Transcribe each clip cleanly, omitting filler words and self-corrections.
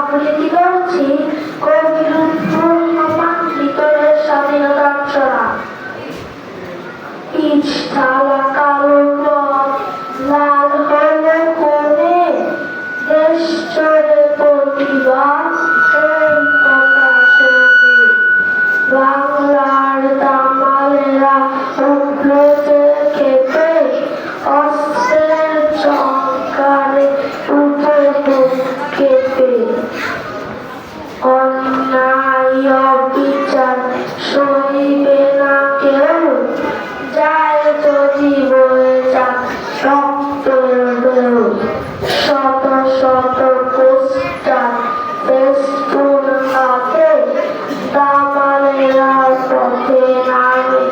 আবৃত্তি করছি কবি লুৎফুর রহমান ভিতরের স্বাধীনতা ছড়া। পিচঢালা কালো পথ লাল হলে কোণে দেশ চড়ে প্রতিবাদ এই প্রকাশে বাংলার দামালেরা উঠল খেতে অস্ত্রের চমকারে উঠে কেঁপে অন্যায় অবিচার সইবে না কেউ যায় যদি বয়ে যাক রক্তের ঢেউ শত শত পোস্টার ফেস্টুন হাতে দামালেরা পথে নামে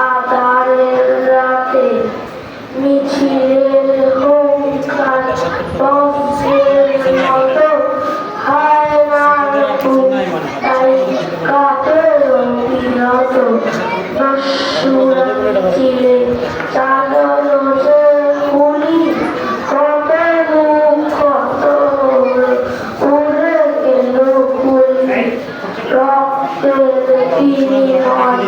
আঁধারের রাতে মিছিলের হুঙ্কার বজ্রের মতো হায়নার বুক তাই কাঁপে অবিরত দস্যুরা মিছিলে চালালো যে গুলি কত মুখ কত উড়ে গেল গুলি রক্তের বিনিময়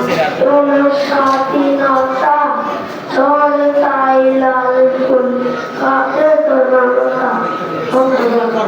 এলো স্বাধীনতা চলে তাই লাল ফুল কাঁপে তরলতা। ধন্যবাদ।